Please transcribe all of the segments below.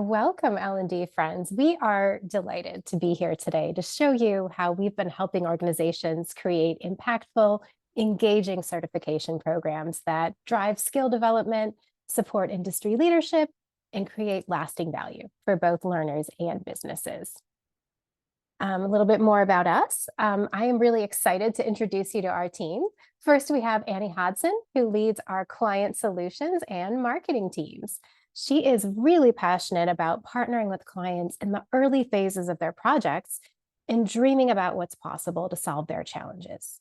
Welcome, L&D friends. We are delighted to be here today to show you how we've been helping organizations create impactful, engaging certification programs that drive skill development, support industry leadership, and create lasting value for both learners and businesses. A little bit more about us. I am really excited to introduce you to our team. First, we have Annie Hodson, who leads our client solutions and marketing teams. She is really passionate about partnering with clients in the early phases of their projects and dreaming about what's possible to solve their challenges.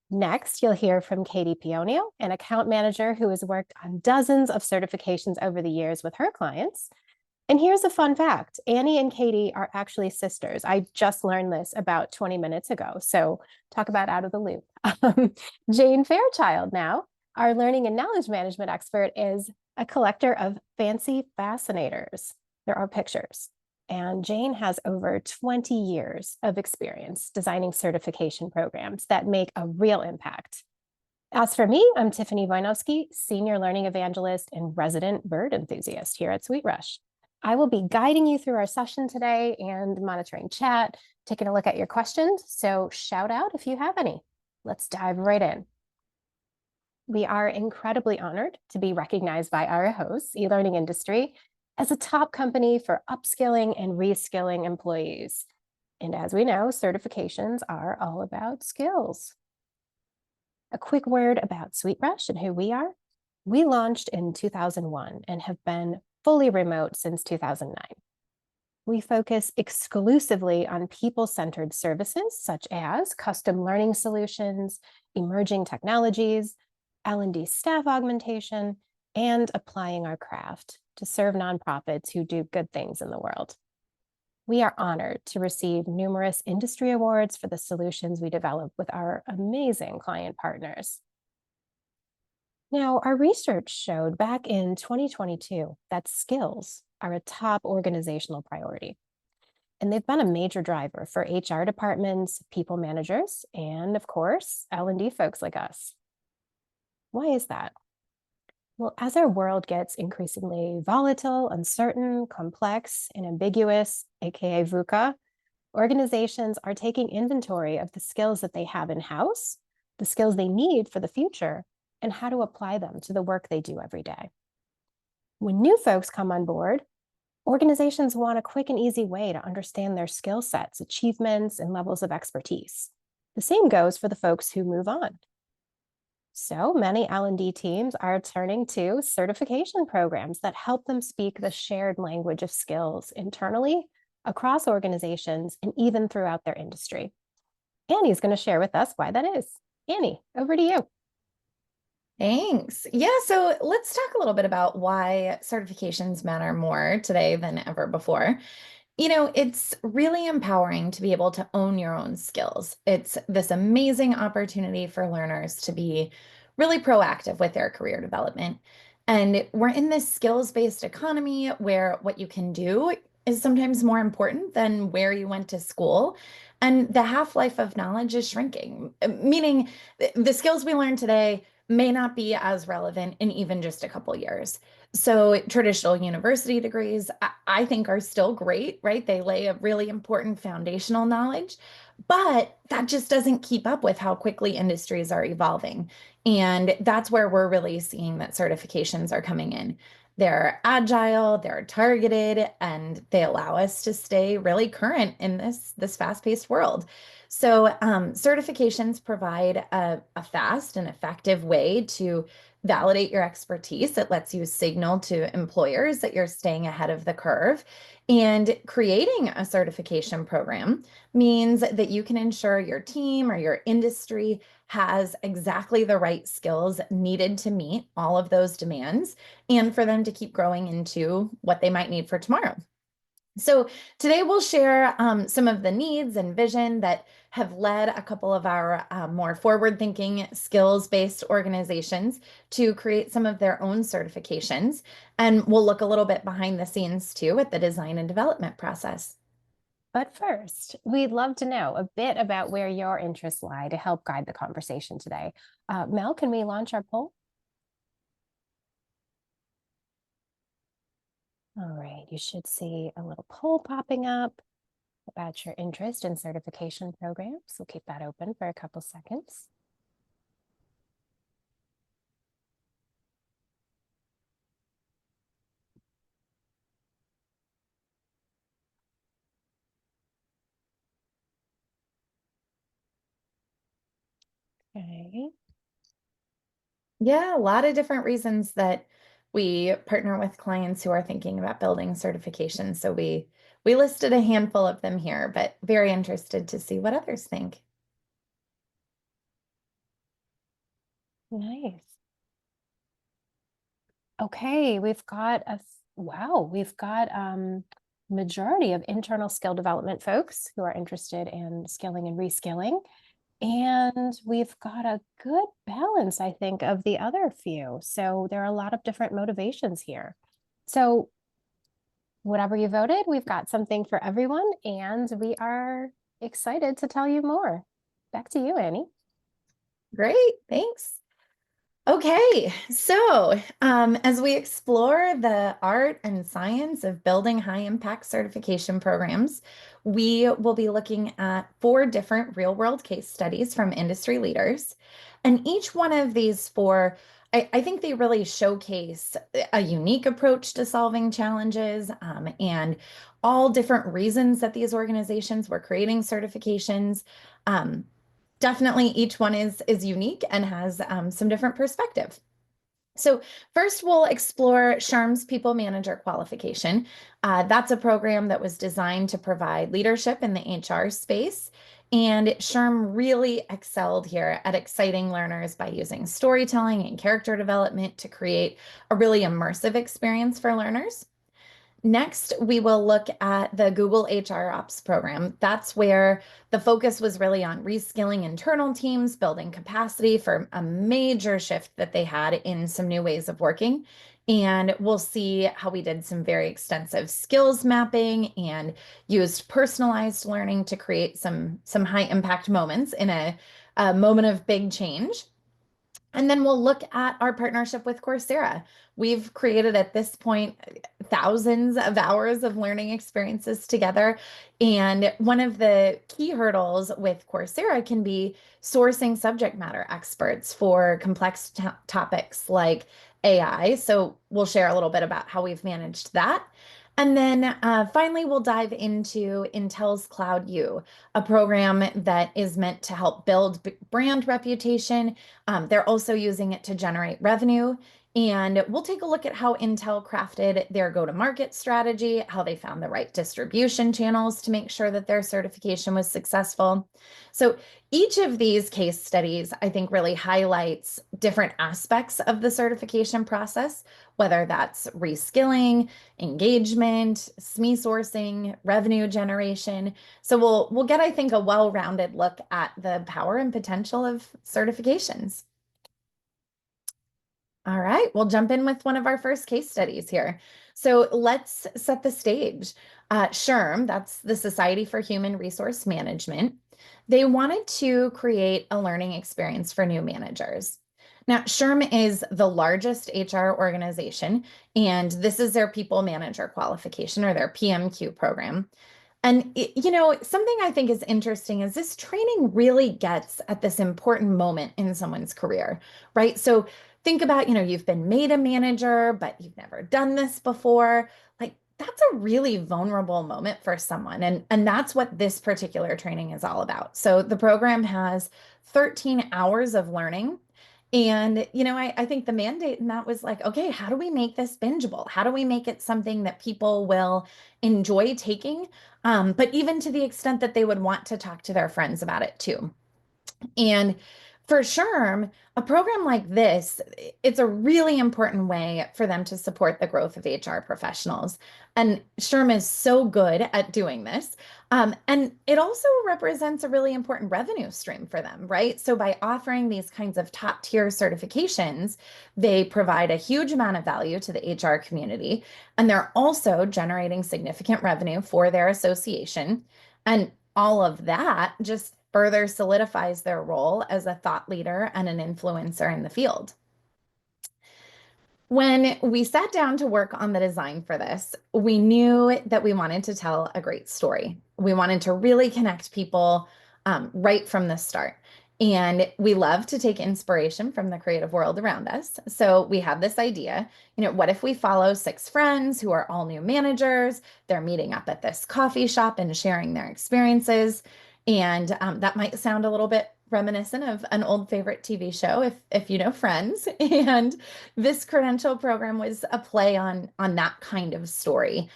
Next, you'll hear from Katie Pionio, an account manager who has worked on dozens of certifications over the years with her clients. And here's a fun fact. Annie and Katie are actually sisters. I just learned this about 20 minutes ago. So talk about out of the loop. Jane Fairchild now, our learning and knowledge management expert, is a collector of fancy fascinators. There are pictures. And Jane has over 20 years of experience designing certification programs that make a real impact. As for me, I'm Tiffany Wojnowski, Senior Learning Evangelist and resident bird enthusiast here at SweetRush. I will be guiding you through our session today and monitoring chat, taking a look at your questions. So shout out if you have any. Let's dive right in. We are incredibly honored to be recognized by our hosts, e-learning industry, as a top company for upskilling and reskilling employees. And as we know, certifications are all about skills. A quick word about SweetRush and who we are. We launched in 2001 and have been fully remote since 2009. We focus exclusively on people-centered services such as custom learning solutions, emerging technologies, L&D staff augmentation, and applying our craft to serve nonprofits who do good things in the world. We are honored to receive numerous industry awards for the solutions we develop with our amazing client partners. Now, our research showed back in 2022 that skills are a top organizational priority. And they've been a major driver for HR departments, people managers, and of course, L&D folks like us. Why is that? Well, as our world gets increasingly volatile, uncertain, complex, and ambiguous, aka VUCA, organizations are taking inventory of the skills that they have in-house, the skills they need for the future, and how to apply them to the work they do every day. When new folks come on board, organizations want a quick and easy way to understand their skill sets, achievements, and levels of expertise. The same goes for the folks who move on. So many L&D teams are turning to certification programs that help them speak the shared language of skills internally, across organizations, and even throughout their industry. Annie's going to share with us why that is. Annie, over to you. Thanks. Yeah, so let's talk a little bit about why certifications matter more today than ever before. You know, it's really empowering to be able to own your own skills. It's this amazing opportunity for learners to be really proactive with their career development. And we're in this skills-based economy where what you can do is sometimes more important than where you went to school. And the half-life of knowledge is shrinking, meaning the skills we learn today may not be as relevant in even just a couple years. So traditional university degrees, I think, are still great, right? They lay a really important foundational knowledge, but that just doesn't keep up with how quickly industries are evolving. And that's where we're really seeing that certifications are coming in. They're agile, they're targeted, and they allow us to stay really current in this fast-paced world. So certifications provide a fast and effective way to validate your expertise. It lets you signal to employers that you're staying ahead of the curve. And creating a certification program means that you can ensure your team or your industry has exactly the right skills needed to meet all of those demands and for them to keep growing into what they might need for tomorrow. So today we'll share some of the needs and vision that have led a couple of our more forward-thinking, skills-based organizations to create some of their own certifications. And we'll look a little bit behind the scenes too at the design and development process. But first, we'd love to know a bit about where your interests lie to help guide the conversation today. Mel, can we launch our poll? All right, you should see a little poll popping up about your interest in certification programs. So keep that open for a couple seconds. Okay. Yeah, a lot of different reasons that we partner with clients who are thinking about building certifications. So we listed a handful of them here, but very interested to see what others think. Nice. Okay, we've got we've got majority of internal skill development folks who are interested in skilling and reskilling. And we've got a good balance, I think, of the other few. So there are a lot of different motivations here. So whatever you voted, we've got something for everyone, and we are excited to tell you more. Back to you, Annie. Great, thanks. Okay, so as we explore the art and science of building high impact certification programs, we will be looking at 4 different real world case studies from industry leaders. And each one of these 4, I think they really showcase a unique approach to solving challenges and all different reasons that these organizations were creating certifications. Um, Definitely each one is unique and has some different perspective. So first we'll explore SHRM's People Manager Qualification. That's a program that was designed to provide leadership in the HR space. And SHRM really excelled here at exciting learners by using storytelling and character development to create a really immersive experience for learners. Next, we will look at the Google HR Ops program. That's where the focus was really on reskilling internal teams, building capacity for a major shift that they had in some new ways of working. And we'll see how we did some very extensive skills mapping and used personalized learning to create some high impact moments in a moment of big change. And then we'll look at our partnership with Coursera. We've created at this point thousands of hours of learning experiences together. And one of the key hurdles with Coursera can be sourcing subject matter experts for complex topics like AI. So we'll share a little bit about how we've managed that. And then finally, we'll dive into Intel's Cloud.U, a program that is meant to help build brand reputation. They're also using it to generate revenue. And we'll take a look at how Intel crafted their go-to-market strategy, how they found the right distribution channels to make sure that their certification was successful. So each of these case studies, I think, really highlights different aspects of the certification process, whether that's reskilling, engagement, SME sourcing, revenue generation. So we'll get, I think, a well-rounded look at the power and potential of certifications. All right, we'll jump in with one of our first case studies here. So let's set the stage. SHRM, that's the Society for Human Resource Management, they wanted to create a learning experience for new managers. Now, SHRM is the largest HR organization, and this is their People Manager Qualification or their PMQ program. And something I think is interesting is this training really gets at this important moment in someone's career, right? So think about, you've been made a manager, but you've never done this before. Like that's a really vulnerable moment for someone. And that's what this particular training is all about. So the program has 13 hours of learning. And, I think the mandate in that was like, okay, how do we make this bingeable? How do we make it something that people will enjoy taking? But even to the extent that they would want to talk to their friends about it too. And for SHRM, a program like this, it's a really important way for them to support the growth of HR professionals. And SHRM is so good at doing this. And it also represents a really important revenue stream for them, right? So by offering these kinds of top tier certifications, they provide a huge amount of value to the HR community. And they're also generating significant revenue for their association. And all of that just further solidifies their role as a thought leader and an influencer in the field. When we sat down to work on the design for this, we knew that we wanted to tell a great story. We wanted to really connect people right from the start. And we love to take inspiration from the creative world around us. So we had this idea, what if we follow six friends who are all new managers? They're meeting up at this coffee shop and sharing their experiences. And that might sound a little bit reminiscent of an old favorite TV show, if you know Friends. And this credential program was a play on that kind of story.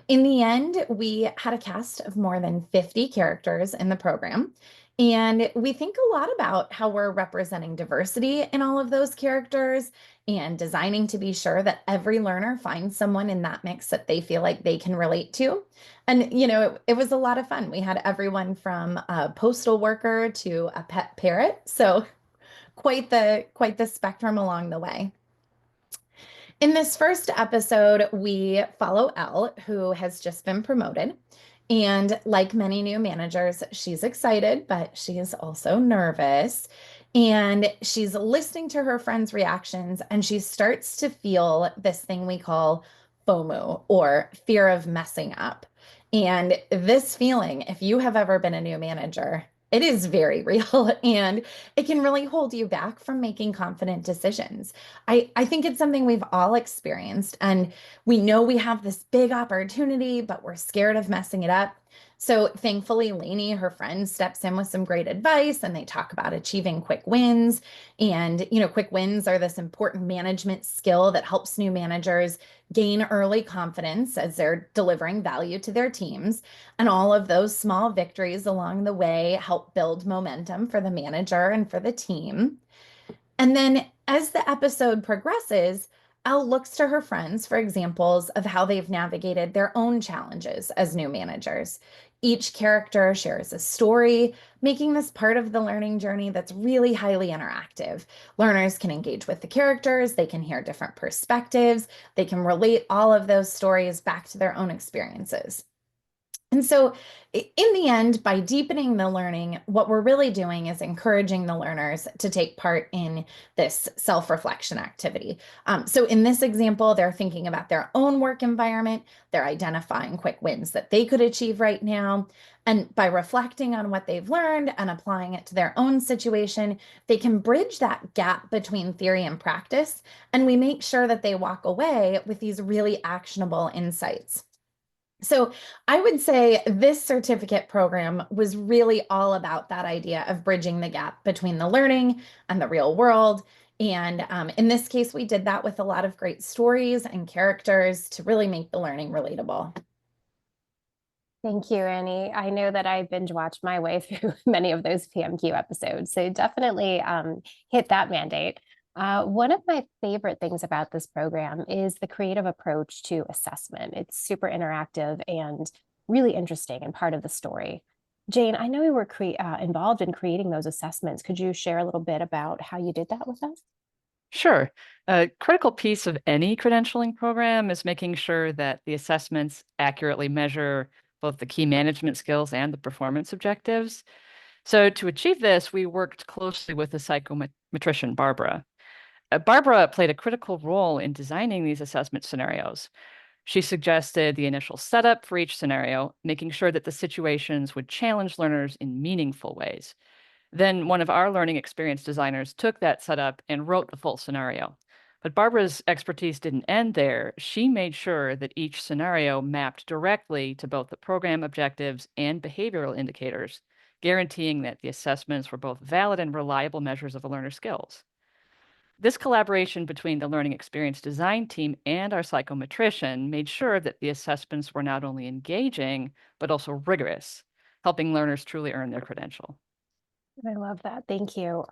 In the end, we had a cast of more than 50 characters in the program. And we think a lot about how we're representing diversity in all of those characters and designing to be sure that every learner finds someone in that mix that they feel like they can relate to. And, it was a lot of fun. We had everyone from a postal worker to a pet parrot. So quite the spectrum along the way. In this first episode, we follow Elle, who has just been promoted. And like many new managers, she's excited, but she is also nervous. And she's listening to her friends' reactions, and she starts to feel this thing we call FOMO, or fear of messing up. And this feeling, if you have ever been a new manager, it is very real, and it can really hold you back from making confident decisions. I think it's something we've all experienced, and we know we have this big opportunity, but we're scared of messing it up. So thankfully, Lainey, her friend, steps in with some great advice, and they talk about achieving quick wins. And, quick wins are this important management skill that helps new managers gain early confidence as they're delivering value to their teams. And all of those small victories along the way help build momentum for the manager and for the team. And then as the episode progresses, Elle looks to her friends for examples of how they've navigated their own challenges as new managers. Each character shares a story, making this part of the learning journey that's really highly interactive. Learners can engage with the characters, they can hear different perspectives, they can relate all of those stories back to their own experiences. And so, in the end, by deepening the learning, what we're really doing is encouraging the learners to take part in this self-reflection activity. So in this example, they're thinking about their own work environment, they're identifying quick wins that they could achieve right now. And by reflecting on what they've learned and applying it to their own situation, they can bridge that gap between theory and practice. And we make sure that they walk away with these really actionable insights. So I would say this certificate program was really all about that idea of bridging the gap between the learning and the real world. And in this case, we did that with a lot of great stories and characters to really make the learning relatable. Thank you, Annie. I know that I binge watched my way through many of those PMQ episodes, so definitely hit that mandate. One of my favorite things about this program is the creative approach to assessment. It's super interactive and really interesting and part of the story. Jane, I know you were involved in creating those assessments. Could you share a little bit about how you did that with us? Sure. A critical piece of any credentialing program is making sure that the assessments accurately measure both the key management skills and the performance objectives. So to achieve this, we worked closely with the psychometrician, Barbara. Barbara played a critical role in designing these assessment scenarios. She suggested the initial setup for each scenario, making sure that the situations would challenge learners in meaningful ways. Then one of our learning experience designers took that setup and wrote the full scenario. But Barbara's expertise didn't end there. She made sure that each scenario mapped directly to both the program objectives and behavioral indicators, guaranteeing that the assessments were both valid and reliable measures of a learner's skills. This collaboration between the learning experience design team and our psychometrician made sure that the assessments were not only engaging, but also rigorous, helping learners truly earn their credential. I love that. Thank you.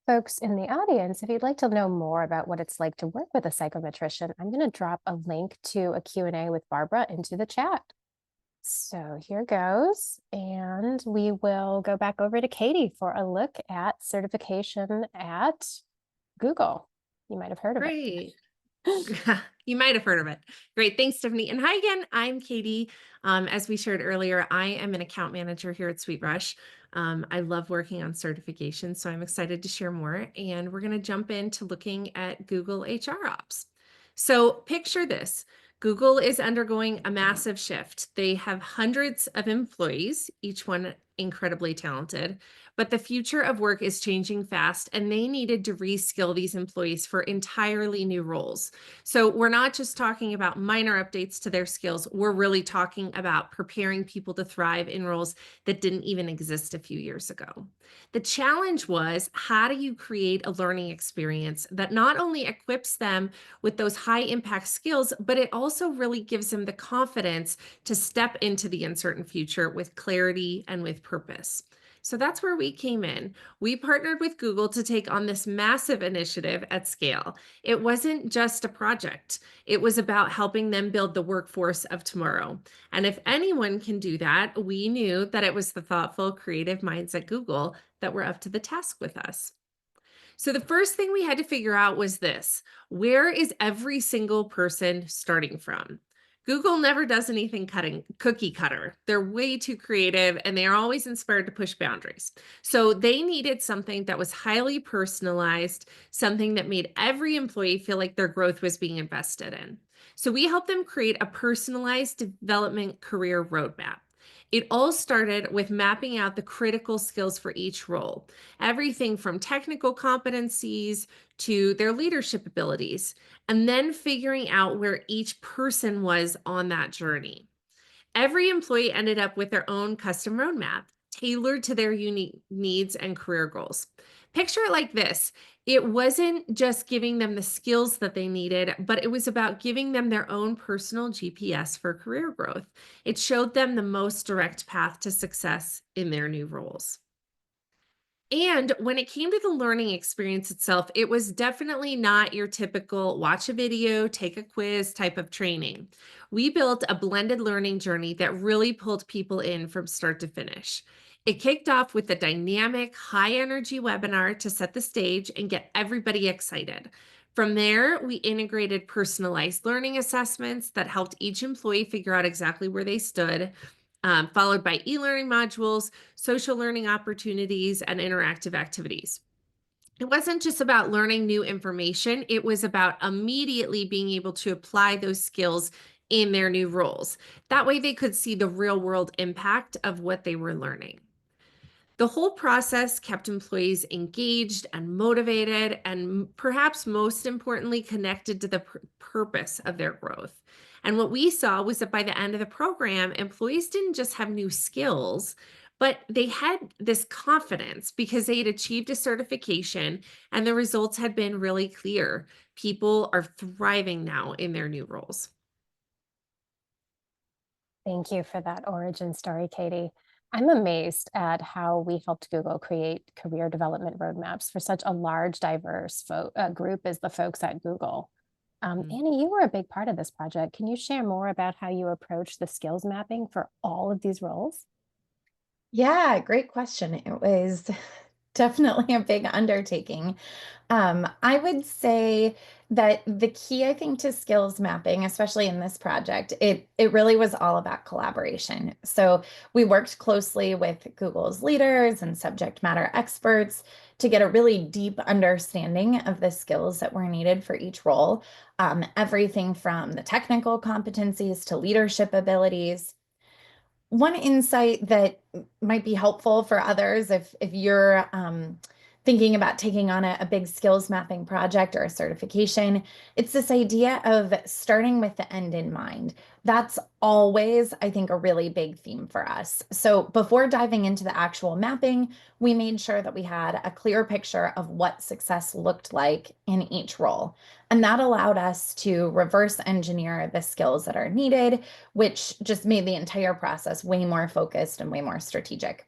Folks in the audience, if you'd like to know more about what it's like to work with a psychometrician, I'm going to drop a link to a Q&A with Barbara into the chat. So here goes, and we will go back over to Katie for a look at certification at Google. You might have heard of it. Great. You might have heard of it. Great. Thanks, Stephanie. And hi again. I'm Katie. As we shared earlier, I am an account manager here at SweetRush. I love working on certifications, so I'm excited to share more. And we're going to jump into looking at Google HR Ops. So picture this. Google is undergoing a massive shift. They have hundreds of employees, each one incredibly talented, but the future of work is changing fast, and they needed to reskill these employees for entirely new roles. So we're not just talking about minor updates to their skills. We're really talking about preparing people to thrive in roles that didn't even exist a few years ago. The challenge was, how do you create a learning experience that not only equips them with those high impact skills, but it also really gives them the confidence to step into the uncertain future with clarity and with purpose. So that's where we came in. We partnered with Google to take on this massive initiative at scale. It wasn't just a project. It was about helping them build the workforce of tomorrow. And if anyone can do that, we knew that it was the thoughtful, creative minds at Google that were up to the task with us. So the first thing we had to figure out was this: where is every single person starting from? Google never does anything cookie cutter. They're way too creative, and they are always inspired to push boundaries. So they needed something that was highly personalized, something that made every employee feel like their growth was being invested in. So we helped them create a personalized development career roadmap. It all started with mapping out the critical skills for each role, everything from technical competencies to their leadership abilities, and then figuring out where each person was on that journey. Every employee ended up with their own custom roadmap, tailored to their unique needs and career goals. Picture it like this: it wasn't just giving them the skills that they needed, but it was about giving them their own personal GPS for career growth. It showed them the most direct path to success in their new roles. And when it came to the learning experience itself, it was definitely not your typical watch a video, take a quiz type of training. We built a blended learning journey that really pulled people in from start to finish. It kicked off with a dynamic, high energy webinar to set the stage and get everybody excited. From there, we integrated personalized learning assessments that helped each employee figure out exactly where they stood, followed by e-learning modules, social learning opportunities, and interactive activities. It wasn't just about learning new information, it was about immediately being able to apply those skills in their new roles. That way they could see the real world impact of what they were learning. The whole process kept employees engaged and motivated, and perhaps most importantly, connected to the purpose of their growth. And what we saw was that by the end of the program, employees didn't just have new skills, but they had this confidence because they had achieved a certification and the results had been really clear. People are thriving now in their new roles. Thank you for that origin story, Katie. I'm amazed at how we helped Google create career development roadmaps for such a large, diverse group as the folks at Google. Annie, you were a big part of this project. Can you share more about how you approached the skills mapping for all of these roles? Yeah, great question. It was definitely a big undertaking. I would say that the key, I think, to skills mapping, especially in this project, it really was all about collaboration. So we worked closely with Google's leaders and subject matter experts to get a really deep understanding of the skills that were needed for each role, everything from the technical competencies to leadership abilities. One insight that might be helpful for others if you're thinking about taking on a big skills mapping project or a certification, it's this idea of starting with the end in mind. That's always, I think, a really big theme for us. So before diving into the actual mapping, we made sure that we had a clear picture of what success looked like in each role. And that allowed us to reverse engineer the skills that are needed, which just made the entire process way more focused and way more strategic.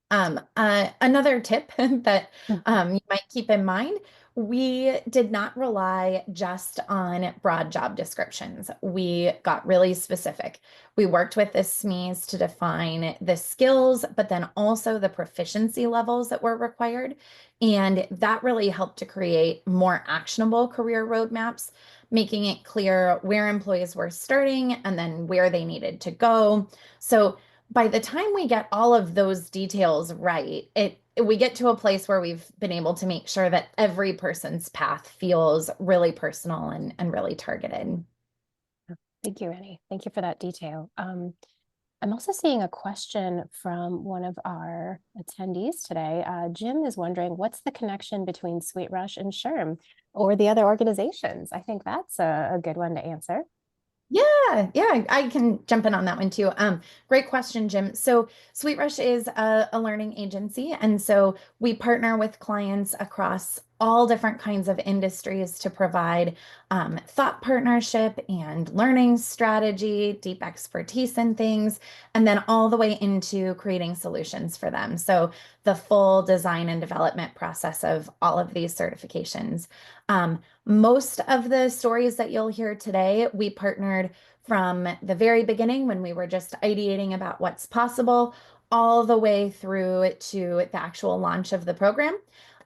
Another tip that you might keep in mind We did not rely just on broad job descriptions. We got really specific. We worked with the SMEs to define the skills, but then also the proficiency levels that were required. And that really helped to create more actionable career roadmaps, making it clear where employees were starting and then where they needed to go. So by the time we get all of those details right, we get to a place where we've been able to make sure that every person's path feels really personal and really targeted. Thank you, Annie. Thank you for that detail. I'm also seeing a question from one of our attendees today. Jim is wondering, what's the connection between SweetRush and SHRM or the other organizations? I think that's a good one to answer. Yeah, I can jump in on that one too. Great question, Jim. So SweetRush is a learning agency, and so we partner with clients across all different kinds of industries to provide thought partnership and learning strategy, deep expertise in things, and then all the way into creating solutions for them. So the full design and development process of all of these certifications. Most of the stories that you'll hear today, we partnered from the very beginning when we were just ideating about what's possible, all the way through to the actual launch of the program.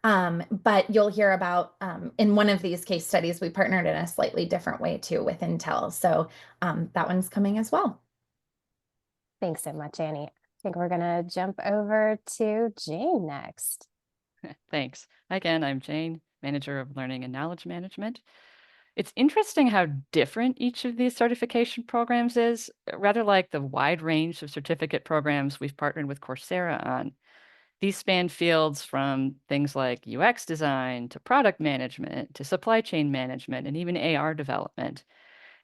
But you'll hear about, in one of these case studies, we partnered in a slightly different way too with Intel. So that one's coming as well. Thanks so much, Annie. I think we're going to jump over to Jane next. Thanks. Again, I'm Jane, Manager of Learning and Knowledge Management. It's interesting how different each of these certification programs is, rather like the wide range of certificate programs we've partnered with Coursera on. These span fields from things like UX design to product management to supply chain management and even AR development.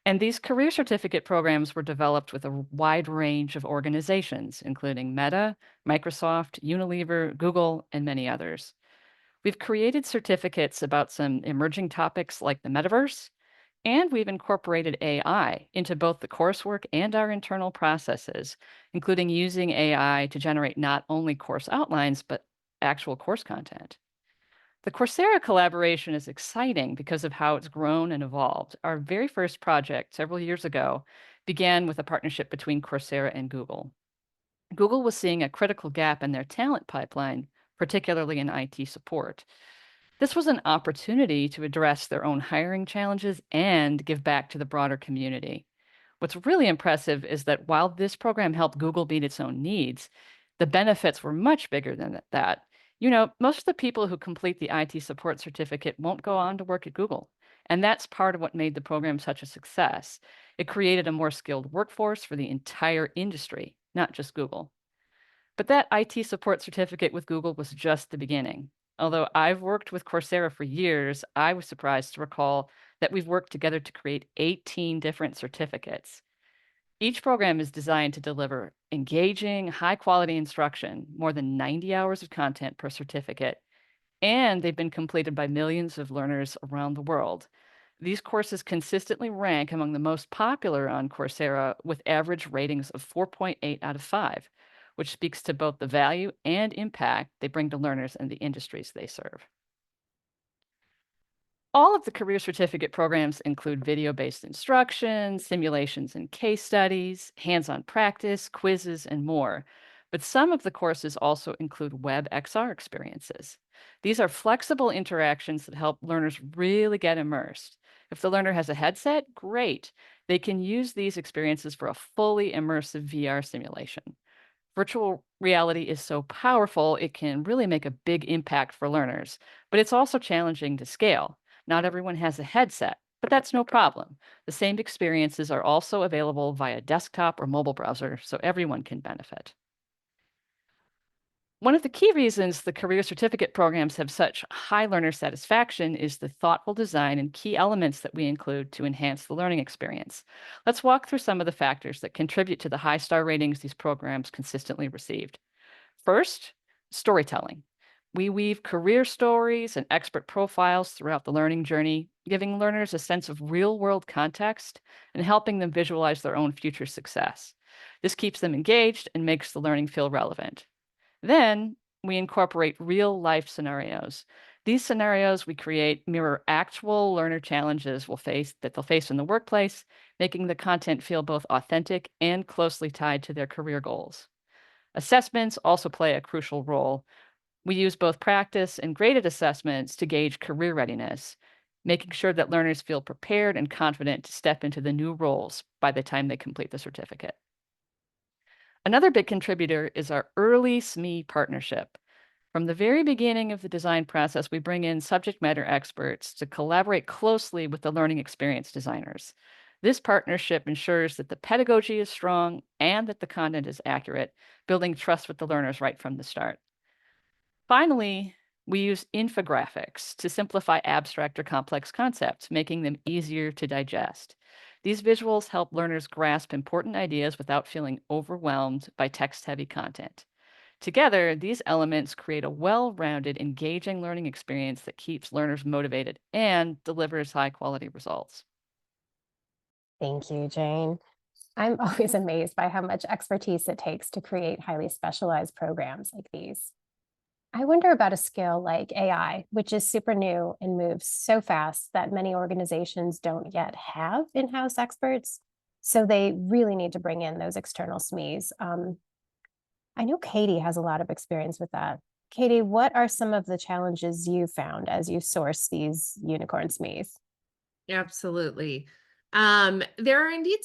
And these career certificate programs were developed with a wide range of organizations, including Meta, Microsoft, Unilever, Google, and many others. We've created certificates about some emerging topics like the metaverse, and we've incorporated AI into both the coursework and our internal processes, including using AI to generate not only course outlines, but actual course content. The Coursera collaboration is exciting because of how it's grown and evolved. Our very first project several years ago began with a partnership between Coursera and Google. Google was seeing a critical gap in their talent pipeline, particularly in IT support. This was an opportunity to address their own hiring challenges and give back to the broader community. What's really impressive is that while this program helped Google meet its own needs, the benefits were much bigger than that. You know, most of the people who complete the IT support certificate won't go on to work at Google. And that's part of what made the program such a success. It created a more skilled workforce for the entire industry, not just Google. But that IT support certificate with Google was just the beginning. Although I've worked with Coursera for years, I was surprised to recall that we've worked together to create 18 different certificates. Each program is designed to deliver engaging, high-quality instruction, more than 90 hours of content per certificate, and they've been completed by millions of learners around the world. These courses consistently rank among the most popular on Coursera with average ratings of 4.8 out of 5, which speaks to both the value and impact they bring to learners and the industries they serve. All of the career certificate programs include video-based instruction, simulations and case studies, hands-on practice, quizzes, and more. But some of the courses also include web XR experiences. These are flexible interactions that help learners really get immersed. If the learner has a headset, great. They can use these experiences for a fully immersive VR simulation. Virtual reality is so powerful, it can really make a big impact for learners, but it's also challenging to scale. Not everyone has a headset, but that's no problem. The same experiences are also available via desktop or mobile browser, so everyone can benefit. One of the key reasons the career certificate programs have such high learner satisfaction is the thoughtful design and key elements that we include to enhance the learning experience. Let's walk through some of the factors that contribute to the high star ratings these programs consistently received. First, storytelling. We weave career stories and expert profiles throughout the learning journey, giving learners a sense of real-world context and helping them visualize their own future success. This keeps them engaged and makes the learning feel relevant. Then we incorporate real-life scenarios. These scenarios we create mirror actual learner challenges that they'll face in the workplace, making the content feel both authentic and closely tied to their career goals. Assessments also play a crucial role. We use both practice and graded assessments to gauge career readiness, making sure that learners feel prepared and confident to step into the new roles by the time they complete the certificate. Another big contributor is our early SME partnership. From the very beginning of the design process, we bring in subject matter experts to collaborate closely with the learning experience designers. This partnership ensures that the pedagogy is strong and that the content is accurate, building trust with the learners right from the start. Finally, we use infographics to simplify abstract or complex concepts, making them easier to digest. These visuals help learners grasp important ideas without feeling overwhelmed by text-heavy content. Together, these elements create a well-rounded, engaging learning experience that keeps learners motivated and delivers high-quality results. Thank you, Jane. I'm always amazed by how much expertise it takes to create highly specialized programs like these. I wonder about a skill like AI, which is super new and moves so fast that many organizations don't yet have in-house experts. So they really need to bring in those external SMEs. I know Katie has a lot of experience with that. Katie, what are some of the challenges you found as you source these unicorn SMEs? Absolutely. There are indeed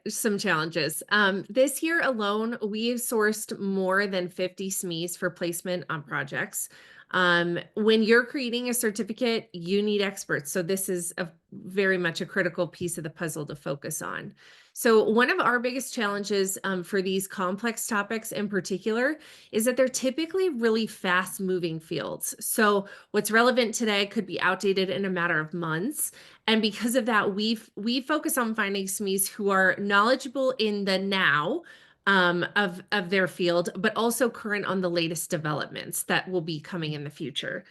some challenges. This year alone, we've sourced more than 50 SMEs for placement on projects. When you're creating a certificate, you need experts. So this is very much a critical piece of the puzzle to focus on. So one of our biggest challenges for these complex topics in particular is that they're typically really fast-moving fields. So what's relevant today could be outdated in a matter of months. And because of that, we focus on finding SMEs who are knowledgeable in the now of their field, but also current on the latest developments that will be coming in the future.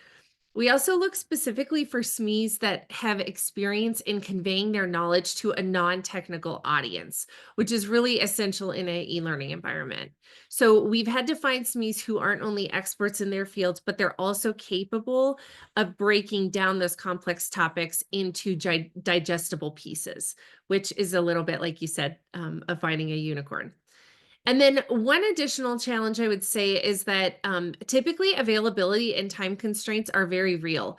We also look specifically for SMEs that have experience in conveying their knowledge to a non-technical audience, which is really essential in an e-learning environment. So we've had to find SMEs who aren't only experts in their fields, but they're also capable of breaking down those complex topics into digestible pieces, which is a little bit, like you said, of finding a unicorn. And then one additional challenge I would say is that typically availability and time constraints are very real.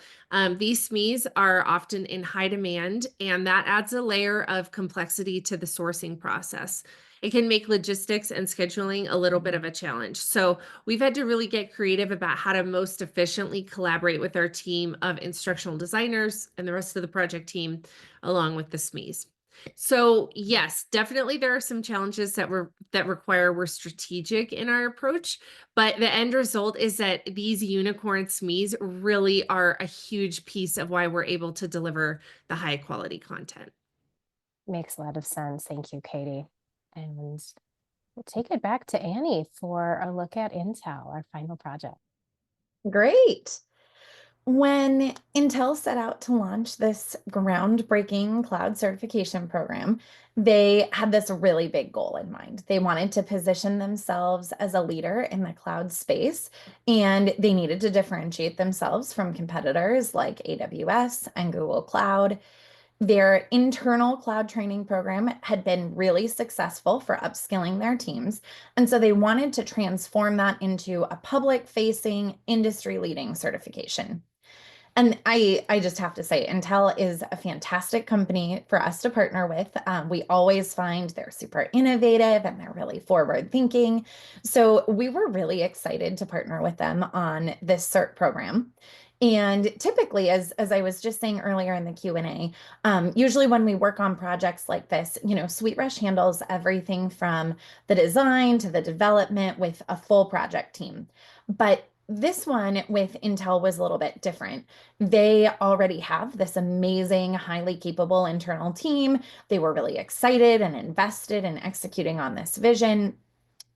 These SMEs are often in high demand, and that adds a layer of complexity to the sourcing process. It can make logistics and scheduling a little bit of a challenge. So we've had to really get creative about how to most efficiently collaborate with our team of instructional designers and the rest of the project team, along with the SMEs. So yes, definitely there are some challenges that require we're strategic in our approach, but the end result is that these unicorn SMEs really are a huge piece of why we're able to deliver the high quality content. Makes a lot of sense. Thank you, Katie. And we'll take it back to Annie for a look at Intel, our final project. Great. When Intel set out to launch this groundbreaking cloud certification program, they had this really big goal in mind. They wanted to position themselves as a leader in the cloud space, and they needed to differentiate themselves from competitors like AWS and Google Cloud. Their internal cloud training program had been really successful for upskilling their teams, and so they wanted to transform that into a public-facing, industry-leading certification. And I just have to say, Intel is a fantastic company for us to partner with. We always find they're super innovative and they're really forward thinking. So we were really excited to partner with them on this CERT program. And typically, as I was just saying earlier in the Q&A, usually when we work on projects like this, SweetRush handles everything from the design to the development with a full project team. But this one with Intel was a little bit different. They already have this amazing, highly capable internal team. They were really excited and invested in executing on this vision.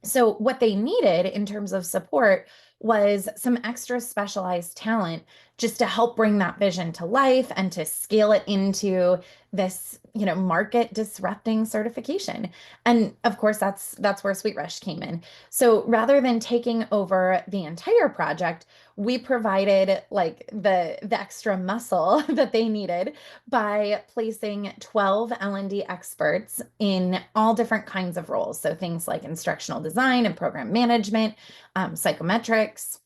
So what they needed in terms of support was some extra specialized talent just to help bring that vision to life and to scale it into this, market disrupting certification. And of course, that's where SweetRush came in. So rather than taking over the entire project, we provided like the extra muscle that they needed by placing 12 L&D experts in all different kinds of roles. So things like instructional design and program management, psychometrics.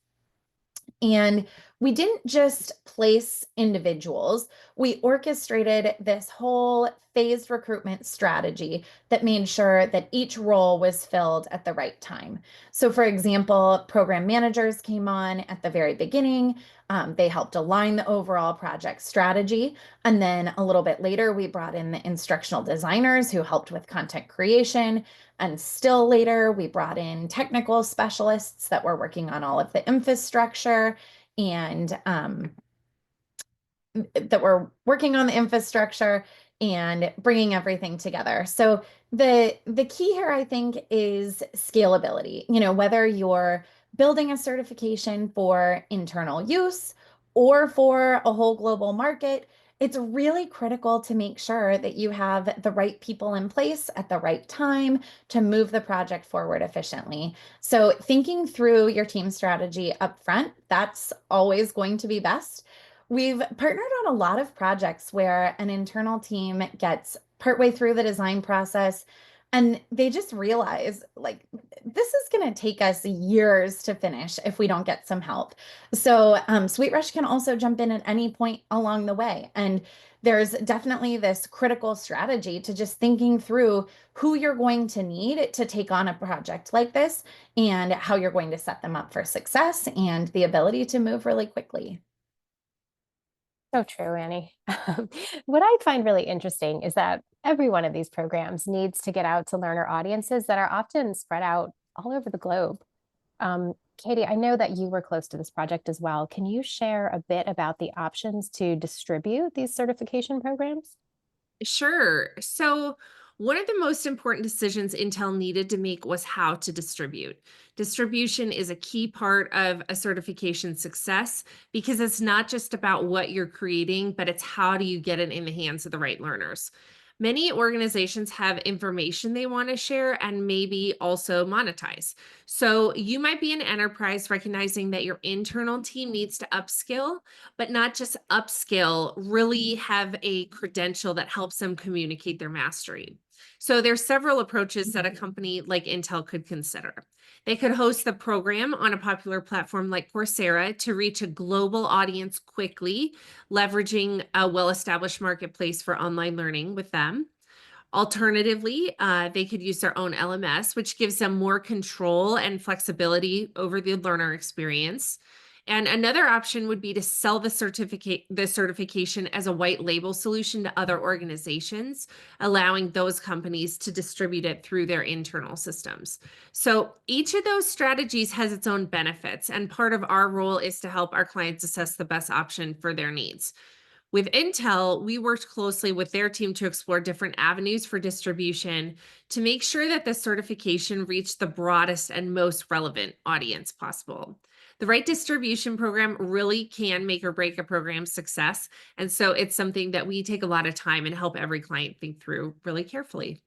And we didn't just place individuals, we orchestrated this whole phased recruitment strategy that made sure that each role was filled at the right time. So, for example, program managers came on at the very beginning. They helped align the overall project strategy. And then a little bit later, we brought in the instructional designers who helped with content creation. And still later, we brought in technical specialists that were working on all of the infrastructure and that were working on the infrastructure and bringing everything together. So the key here, I think, is scalability. Whether you're building a certification for internal use or for a whole global market, it's really critical to make sure that you have the right people in place at the right time to move the project forward efficiently. So thinking through your team strategy up front, that's always going to be best. We've partnered on a lot of projects where an internal team gets partway through the design process and they just realize, like, this is going to take us years to finish if we don't get some help. So SweetRush can also jump in at any point along the way. And there's definitely this critical strategy to just thinking through who you're going to need to take on a project like this and how you're going to set them up for success and the ability to move really quickly. So true, Annie. What I find really interesting is that every one of these programs needs to get out to learner audiences that are often spread out all over the globe. Katie, I know that you were close to this project as well. Can you share a bit about the options to distribute these certification programs? Sure. So, one of the most important decisions Intel needed to make was how to distribute. Distribution is a key part of a certification success because it's not just about what you're creating, but it's how do you get it in the hands of the right learners. Many organizations have information they want to share and maybe also monetize. So, you might be an enterprise recognizing that your internal team needs to upskill, but not just upskill, really have a credential that helps them communicate their mastery. So there's several approaches that a company like Intel could consider. They could host the program on a popular platform like Coursera to reach a global audience quickly, leveraging a well-established marketplace for online learning with them. Alternatively, they could use their own LMS, which gives them more control and flexibility over the learner experience. And another option would be to sell the certification as a white label solution to other organizations, allowing those companies to distribute it through their internal systems. So each of those strategies has its own benefits, and part of our role is to help our clients assess the best option for their needs. With Intel, we worked closely with their team to explore different avenues for distribution to make sure that the certification reached the broadest and most relevant audience possible. The right distribution program really can make or break a program's success. And so it's something that we take a lot of time and help every client think through really carefully.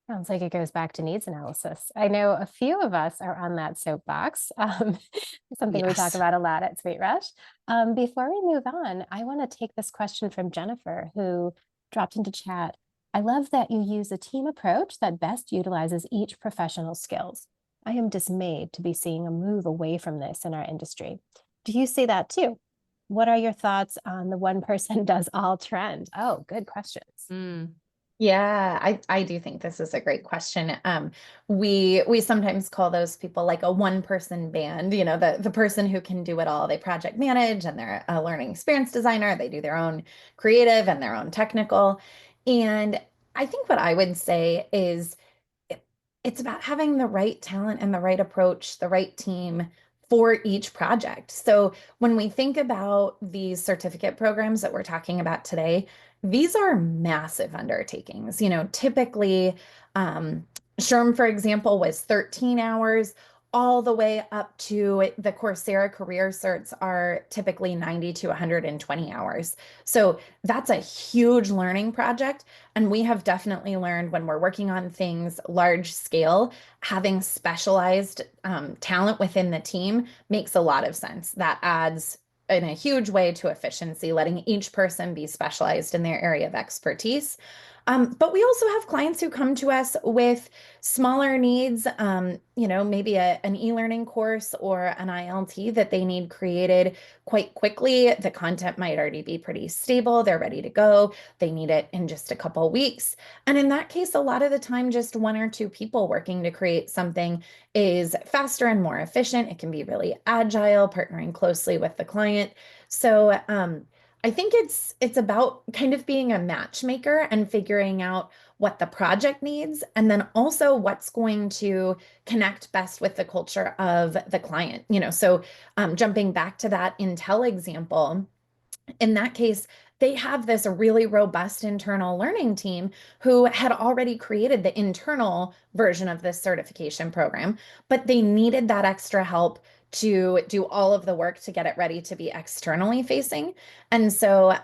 Sounds like it goes back to needs analysis. I know a few of us are on that soapbox, something we talk Yes. about a lot at SweetRush. Before we move on, I want to take this question from Jennifer, who dropped into chat. I love that you use a team approach that best utilizes each professional's skills. I am dismayed to be seeing a move away from this in our industry. Do you see that too? What are your thoughts on the one person does all trend? Oh, good questions. Mm. Yeah, I do think this is a great question. We sometimes call those people like a one-person band, the person who can do it all. They project manage and they're a learning experience designer. They do their own creative and their own technical. And I think what I would say is it's about having the right talent and the right approach, the right team for each project. So when we think about these certificate programs that we're talking about today, these are massive undertakings. Typically, SHRM, for example, was 13 hours. all the way up to the Coursera career certs are typically 90 to 120 hours. So that's a huge learning project. And we have definitely learned when we're working on things large scale, having specialized talent within the team makes a lot of sense. That adds in a huge way to efficiency, letting each person be specialized in their area of expertise. But we also have clients who come to us with smaller needs, maybe an e-learning course or an ILT that they need created quite quickly. The content might already be pretty stable. They're ready to go. They need it in just a couple weeks. And in that case, a lot of the time, just one or two people working to create something is faster and more efficient. It can be really agile, partnering closely with the client. So, I think it's about kind of being a matchmaker and figuring out what the project needs, and then also what's going to connect best with the culture of the client. So jumping back to that Intel example, in that case, they have this really robust internal learning team who had already created the internal version of this certification program, but they needed that extra help to do all of the work to get it ready to be externally facing. And so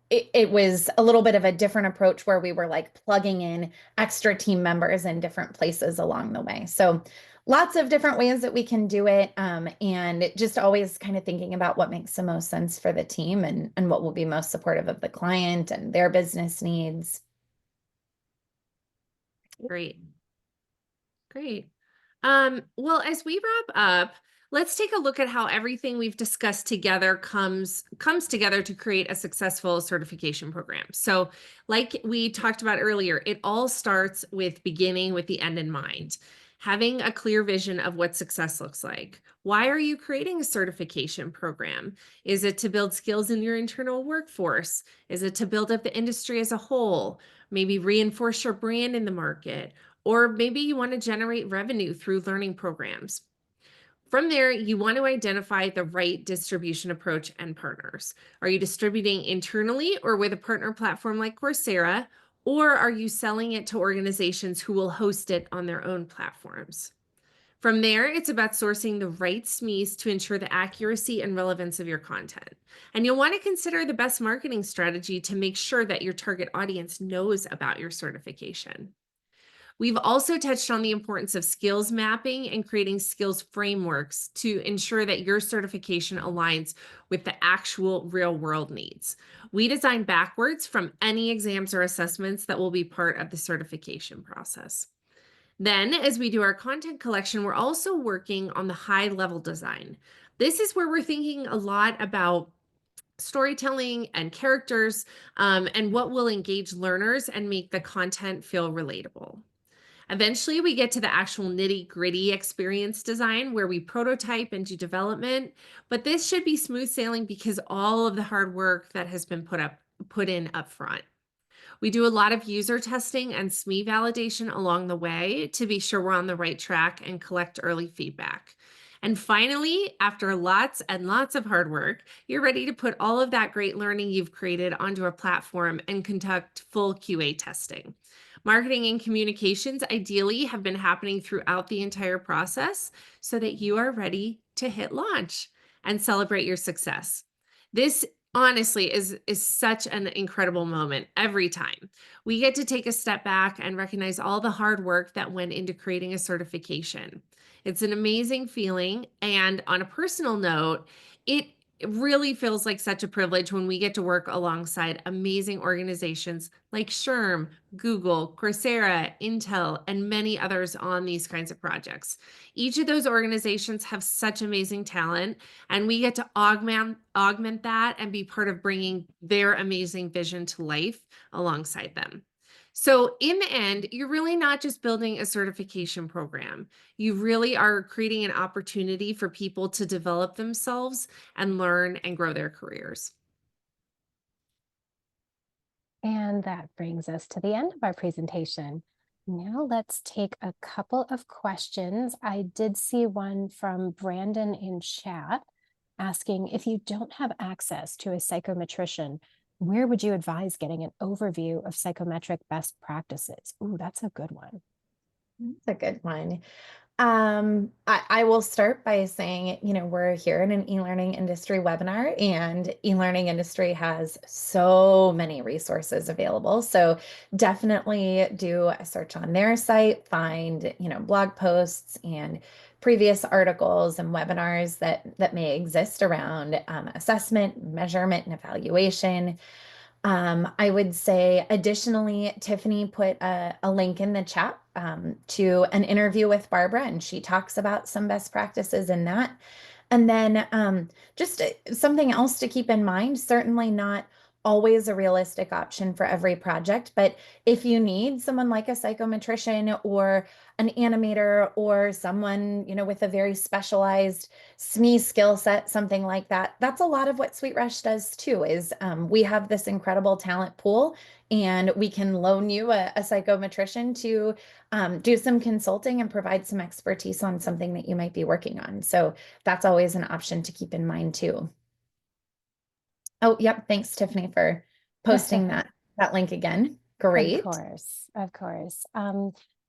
it was a little bit of a different approach where we were like plugging in extra team members in different places along the way. So lots of different ways that we can do it, and just always kind of thinking about what makes the most sense for the team and what will be most supportive of the client and their business needs. Great. Great. Well, as we wrap up, let's take a look at how everything we've discussed together comes together to create a successful certification program. So, like we talked about earlier, it all starts with beginning with the end in mind. Having a clear vision of what success looks like. Why are you creating a certification program? Is it to build skills in your internal workforce? Is it to build up the industry as a whole? Maybe reinforce your brand in the market? Or maybe you want to generate revenue through learning programs. From there, you want to identify the right distribution approach and partners. Are you distributing internally or with a partner platform like Coursera? Or are you selling it to organizations who will host it on their own platforms? From there, it's about sourcing the right SMEs to ensure the accuracy and relevance of your content. And you'll want to consider the best marketing strategy to make sure that your target audience knows about your certification. We've also touched on the importance of skills mapping and creating skills frameworks to ensure that your certification aligns with the actual real world needs. We design backwards from any exams or assessments that will be part of the certification process. Then, as we do our content collection, we're also working on the high level design. This is where we're thinking a lot about storytelling and characters, and what will engage learners and make the content feel relatable. Eventually, we get to the actual nitty-gritty experience design where we prototype and do development, but this should be smooth sailing because all of the hard work that has been put in up front. We do a lot of user testing and SME validation along the way to be sure we're on the right track and collect early feedback. And finally, after lots and lots of hard work, you're ready to put all of that great learning you've created onto a platform and conduct full QA testing. Marketing and communications ideally have been happening throughout the entire process so that you are ready to hit launch and celebrate your success. This honestly is such an incredible moment every time. We get to take a step back and recognize all the hard work that went into creating a certification. It's an amazing feeling. And on a personal note, it really feels like such a privilege when we get to work alongside amazing organizations like SHRM, Google, Coursera, Intel, and many others on these kinds of projects. Each of those organizations have such amazing talent, and we get to augment that and be part of bringing their amazing vision to life alongside them. So in the end, you're really not just building a certification program. You really are creating an opportunity for people to develop themselves and learn and grow their careers. And that brings us to the end of our presentation. Now let's take a couple of questions. I did see one from Brandon in chat asking, if you don't have access to a psychometrician, where would you advise getting an overview of psychometric best practices? Ooh, that's a good one. That's a good one. I will start by saying, we're here in an e-learning industry webinar, and e-learning industry has so many resources available. So definitely do a search on their site, find, blog posts and previous articles and webinars that may exist around assessment, measurement, and evaluation. I would say additionally, Tiffany put a link in the chat to an interview with Barbara, and she talks about some best practices in that. And then just something else to keep in mind, certainly not always a realistic option for every project, but if you need someone like a psychometrician or an animator or someone, with a very specialized SME skill set, something like that, that's a lot of what SweetRush does too, is we have this incredible talent pool, and we can loan you a psychometrician to do some consulting and provide some expertise on something that you might be working on. So that's always an option to keep in mind too. Oh, yep. Thanks, Tiffany, for posting that link again. Great. Of course, of course.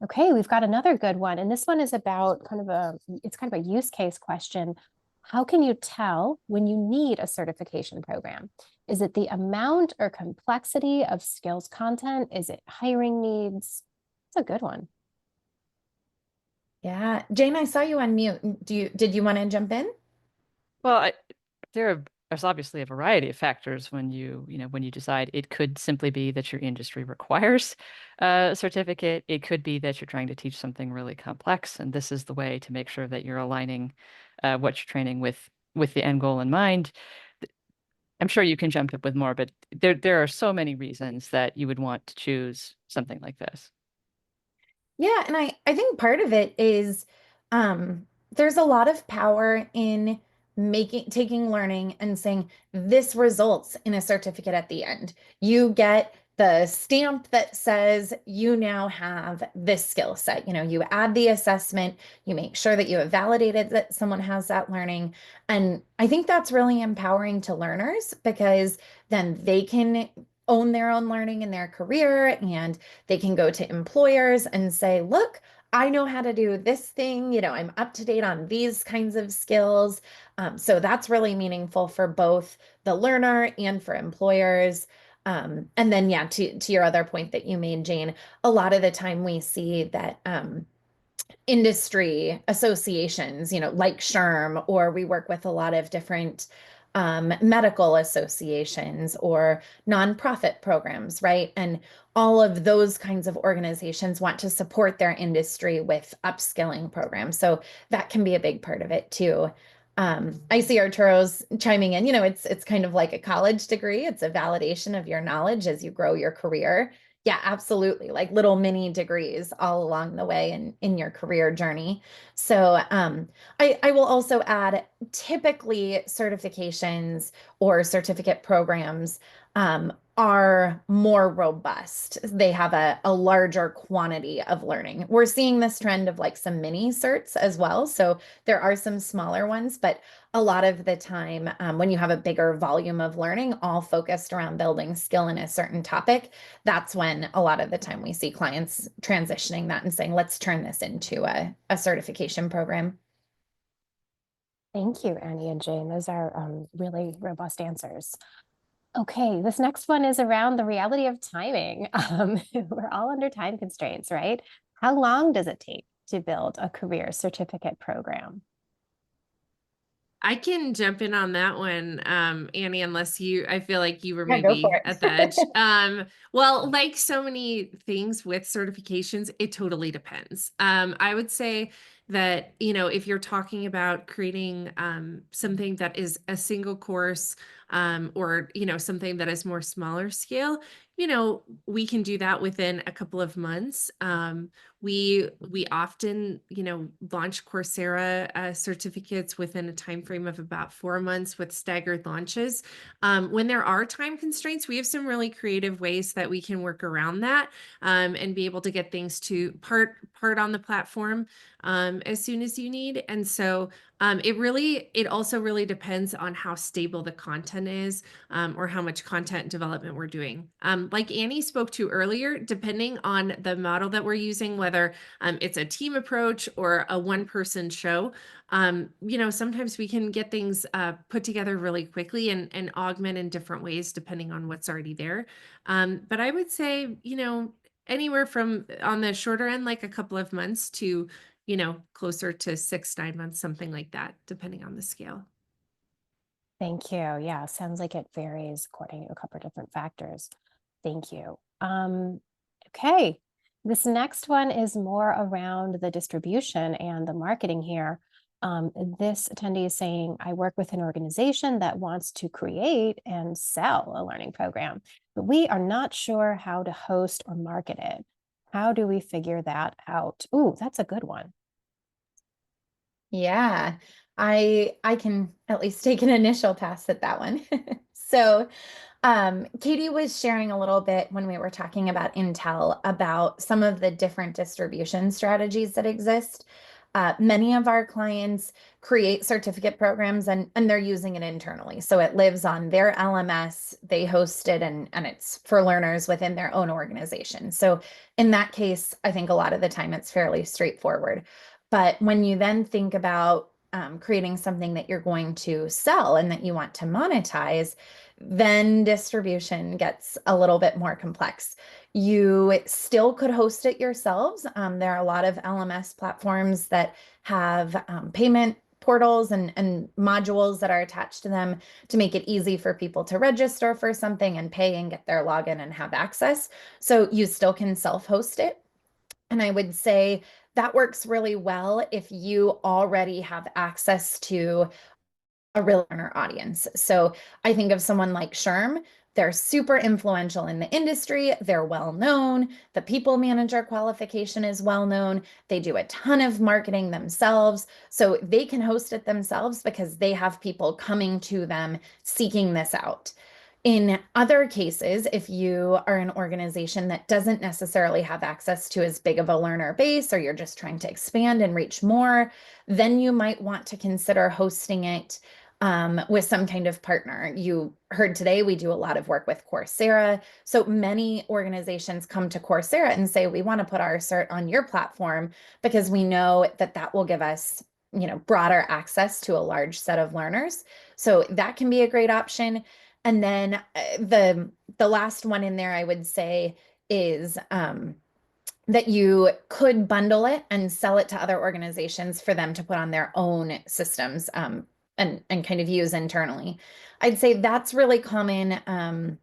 Okay, we've got another good one, and this one is about it's kind of a use case question. How can you tell when you need a certification program? Is it the amount or complexity of skills content? Is it hiring needs? It's a good one. Yeah. Jane, I saw you on mute. Did you want to jump in? Well, there's obviously a variety of factors when when you decide. It could simply be that your industry requires a certificate. It could be that you're trying to teach something really complex, and this is the way to make sure that you're aligning what you're training with the end goal in mind. I'm sure you can jump up with more, but there are so many reasons that you would want to choose something like this. Yeah, and I think part of it is there's a lot of power in taking learning and saying this results in a certificate at the end. You get the stamp that says you now have this skill set. You add the assessment, you make sure that you have validated that someone has that learning. And I think that's really empowering to learners, because then they can own their own learning in their career, and they can go to employers and say, look, I know how to do this thing. I'm up to date on these kinds of skills. So that's really meaningful for both the learner and for employers. And then, yeah, to your other point that you made, Jane, a lot of the time we see that industry associations, like SHRM, or we work with a lot of different medical associations or nonprofit programs, right? And all of those kinds of organizations want to support their industry with upskilling programs. So that can be a big part of it too. I see Arturo's chiming in. It's kind of like a college degree. It's a validation of your knowledge as you grow your career. Yeah, absolutely. Like little mini degrees all along the way in your career journey. So I will also add, typically certifications or certificate programs are more robust. They have a larger quantity of learning. We're seeing this trend of like some mini certs as well. So there are some smaller ones, but a lot of the time when you have a bigger volume of learning, all focused around building skill in a certain topic, that's when a lot of the time we see clients transitioning that and saying, let's turn this into a certification program. Thank you, Annie and Jane. Those are really robust answers. Okay, this next one is around the reality of timing. We're all under time constraints, right? How long does it take to build a career certificate program? I can jump in on that one, Annie, unless I feel like you were Yeah, go for maybe it. at the edge. Well, like so many things with certifications, it totally depends. I would say that, if you're talking about creating something that is a single course, or, something that is more smaller scale, we can do that within a couple of months. We often, launch Coursera certificates within a time frame of about 4 months with staggered launches. When there are time constraints, we have some really creative ways that we can work around that and be able to get things to part part on the platform as soon as you need. And so it also really depends on how stable the content is, or how much content development we're doing. Like Annie spoke to earlier, depending on the model that we're using, whether it's a team approach or a one-person show, sometimes we can get things put together really quickly and augment in different ways depending on what's already there. But I would say, anywhere from on the shorter end, like a couple of months to, closer to 6, 9 months, something like that, depending on the scale. Thank you. Yeah, sounds like it varies according to a couple of different factors. Thank you. Okay, this next one is more around the distribution and the marketing here. This attendee is saying, I work with an organization that wants to create and sell a learning program, but we are not sure how to host or market it. How do we figure that out? Ooh, that's a good one. Yeah, I can at least take an initial pass at that one. So, Katie was sharing a little bit when we were talking about Intel about some of the different distribution strategies that exist. Many of our clients create certificate programs and they're using it internally. So it lives on their LMS, they host it, and it's for learners within their own organization. So in that case, I think a lot of the time it's fairly straightforward. But when you then think about creating something that you're going to sell and that you want to monetize, then distribution gets a little bit more complex. You still could host it yourselves. There are a lot of LMS platforms that have payment portals and modules that are attached to them to make it easy for people to register for something and pay and get their login and have access. So you still can self-host it. And I would say that works really well if you already have access to a real learner audience. So I think of someone like SHRM. They're super influential in the industry. They're well known. The people manager qualification is well known. They do a ton of marketing themselves. So they can host it themselves because they have people coming to them seeking this out. In other cases, if you are an organization that doesn't necessarily have access to as big of a learner base, or you're just trying to expand and reach more, then you might want to consider hosting it with some kind of partner. You heard today, we do a lot of work with Coursera. So many organizations come to Coursera and say, we want to put our cert on your platform because we know that that will give us, broader access to a large set of learners. So that can be a great option. And then the last one in there, I would say, is that you could bundle it and sell it to other organizations for them to put on their own systems and kind of use internally. I'd say that's really common.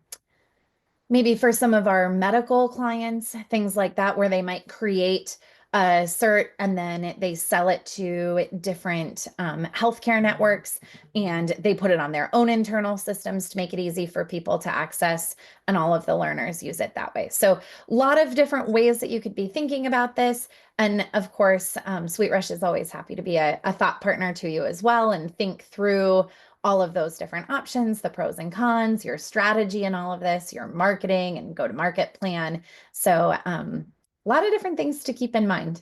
Maybe for some of our medical clients, things like that, where they might create a cert and then they sell it to different healthcare networks and they put it on their own internal systems to make it easy for people to access, and all of the learners use it that way. So a lot of different ways that you could be thinking about this. And of course, SweetRush is always happy to be a thought partner to you as well and think through all of those different options, the pros and cons, your strategy and all of this, your marketing and go-to-market plan. So a lot of different things to keep in mind.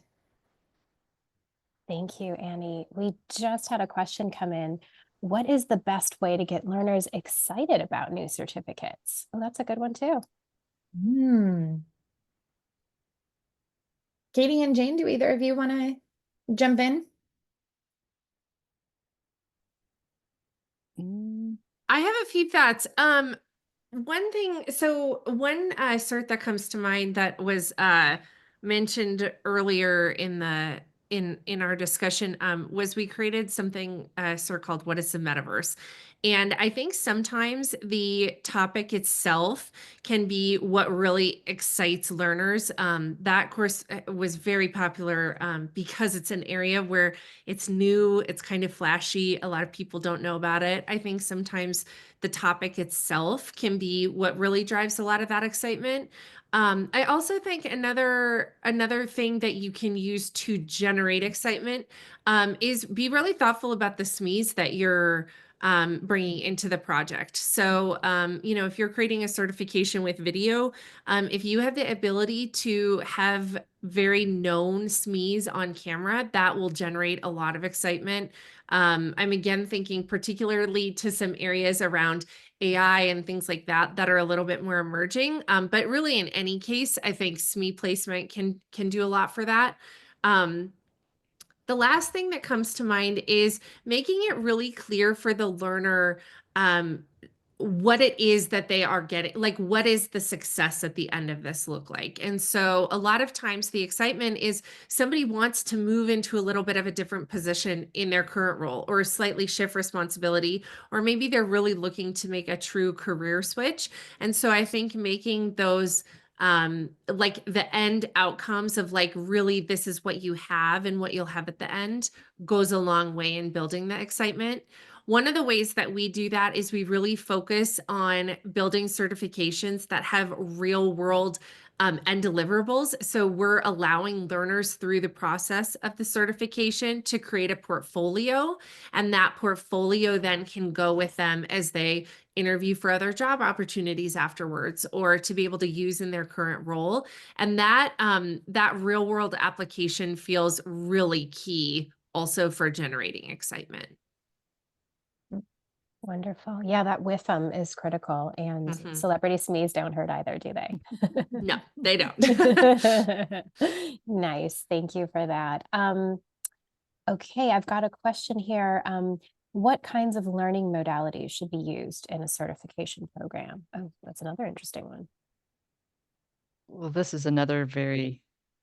Thank you, Annie. We just had a question come in. What is the best way to get learners excited about new certificates? Oh, that's a good one too. Katie and Jane, do either of you want to jump in? I have a few thoughts. One thing, so one cert that comes to mind that was mentioned earlier in our discussion was we created something cert called "What is the Metaverse?" And I think sometimes the topic itself can be what really excites learners. That course was very popular because it's an area where it's new, it's kind of flashy. A lot of people don't know about it. I think sometimes the topic itself can be what really drives a lot of that excitement. I also think another thing that you can use to generate excitement is be really thoughtful about the SMEs that you're bringing into the project. So, you know, if you're creating a certification with video, if you have the ability to have very known SMEs on camera, that will generate a lot of excitement. I'm again thinking particularly to some areas around AI and things like that that are a little bit more emerging. But really, in any case, I think SME placement can do a lot for that. The last thing that comes to mind is making it really clear for the learner what it is that they are getting, like what is the success at the end of this look like. And so a lot of times the excitement is somebody wants to move into a little bit of a different position in their current role or slightly shift responsibility, or maybe they're really looking to make a true career switch. And so I think making those like the end outcomes of like really this is what you have and what you'll have at the end goes a long way in building that excitement. One of the ways that we do that is we really focus on building certifications that have real world and deliverables. So we're allowing learners through the process of the certification to create a portfolio, and that portfolio then can go with them as they interview for other job opportunities afterwards, or to be able to use in their current role. And that that real world application feels really key also for generating excitement. Wonderful. Yeah, that with them is critical, and Mhm. celebrity SMEs don't hurt either, do they? No, they don't. Nice. Thank you for that. Okay, I've got a question here. What kinds of learning modalities should be used in a certification program? Oh, that's another interesting one. Well, this is another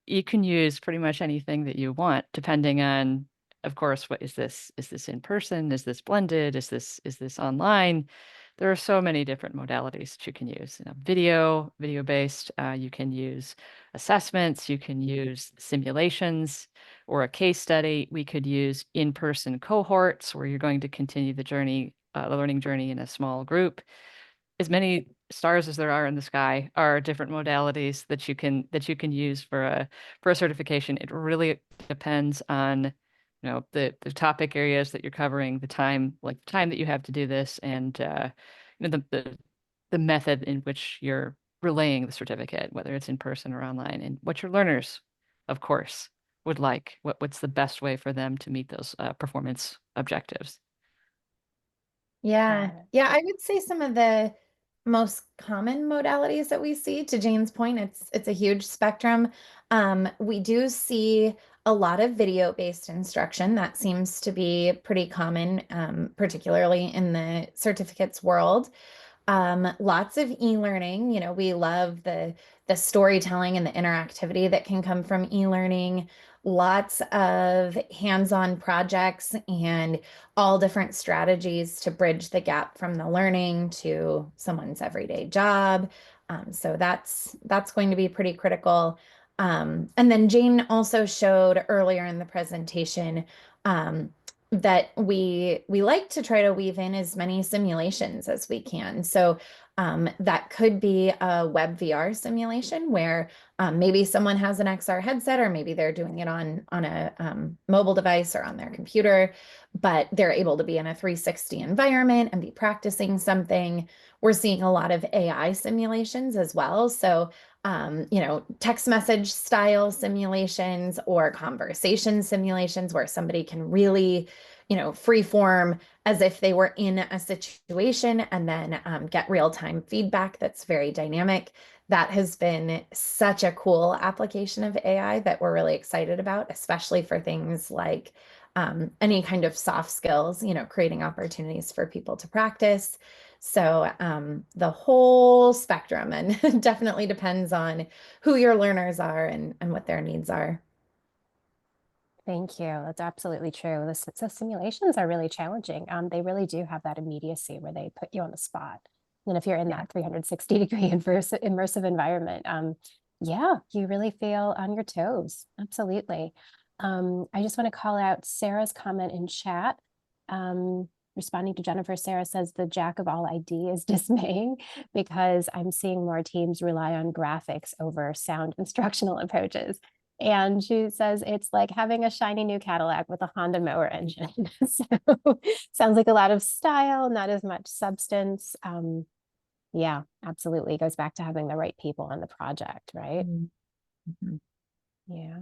you can use pretty much anything that you want, depending on, of course, what is this? Is this in person? Is this blended? Is this online? There are so many different modalities that you can use. You know, video based. You can use assessments. You can use simulations or a case study. We could use in-person cohorts where you're going to continue the journey, the learning journey in a small group. As many stars as there are in the sky are different modalities that you can use for a certification. It really depends on, you know, the topic areas that you're covering, the time that you have to do this, and you know, the method in which you're relaying the certificate, whether it's in person or online, and what your learners, of course, would like. What's the best way for them to meet those performance objectives? Yeah. Got it. Yeah, I would say some of the most common modalities that we see, to Jane's point, it's a huge spectrum. We do see a lot of video-based instruction. That seems to be pretty common, particularly in the certificates world. Lots of e-learning. You know, we love the storytelling and the interactivity that can come from e-learning. Lots of hands-on projects and all different strategies to bridge the gap from the learning to someone's everyday job. So that's going to be pretty critical. And then Jane also showed earlier in the presentation that we like to try to weave in as many simulations as we can. So that could be a web VR simulation where maybe someone has an XR headset, or maybe they're doing it on a mobile device or on their computer, but they're able to be in a 360 environment and be practicing something. We're seeing a lot of AI simulations as well. So you know, text message style simulations or conversation simulations where somebody can really, you know, free form as if they were in a situation, and then get real-time feedback that's very dynamic. That has been such a cool application of AI that we're really excited about, especially for things like any kind of soft skills, you know, creating opportunities for people to practice. So the whole spectrum, and definitely depends on who your learners are and what their needs are. Thank you. That's absolutely true. The simulations are really challenging. They really do have that immediacy where they put you on the spot. And if you're in that 360-degree immersive environment, yeah, you really feel on your toes. Absolutely. I just want to call out Sarah's comment in chat. Responding to Jennifer, Sarah says the jack of all ID is dismaying because I'm seeing more teams rely on graphics over sound instructional approaches. And she says it's like having a shiny new Cadillac with a Honda mower engine. So sounds like a lot of style, not as much substance. Yeah, absolutely. It goes back to having the right people on the project, right? Mhm. Yeah.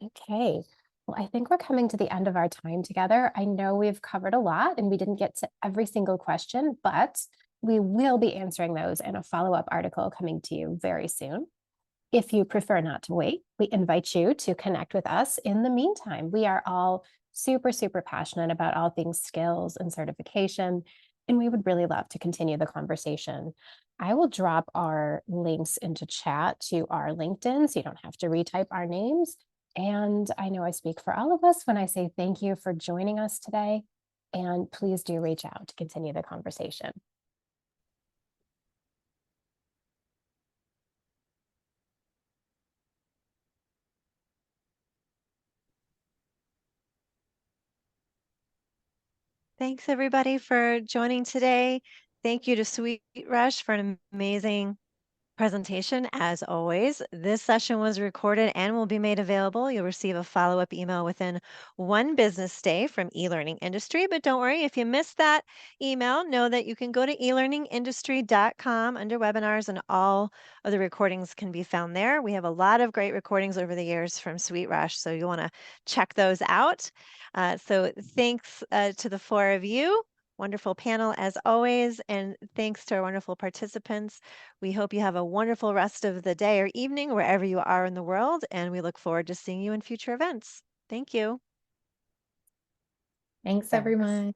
Okay. Well, I think we're coming to the end of our time together. I know we've covered a lot and we didn't get to every single question, but we will be answering those in a follow-up article coming to you very soon. If you prefer not to wait, we invite you to connect with us in the meantime. We are all super, super passionate about all things skills and certification, and we would really love to continue the conversation. I will drop our links into chat to our LinkedIn so you don't have to retype our names. And I know I speak for all of us when I say thank you for joining us today. And please do reach out to continue the conversation. Thanks everybody for joining today. Thank you to SweetRush for an amazing presentation. As always, this session was recorded and will be made available. You'll receive a follow-up email within 1 business day from eLearning Industry. But don't worry, if you missed that email, know that you can go to elearningindustry.com under webinars, and all of the recordings can be found there. We have a lot of great recordings over the years from SweetRush, so you'll want to check those out. So thanks to the 4 of you. Wonderful panel as always, and thanks to our wonderful participants. We hope you have a wonderful rest of the day or evening wherever you are in the world, and we look forward to seeing you in future events. Thank you. Thanks, everyone.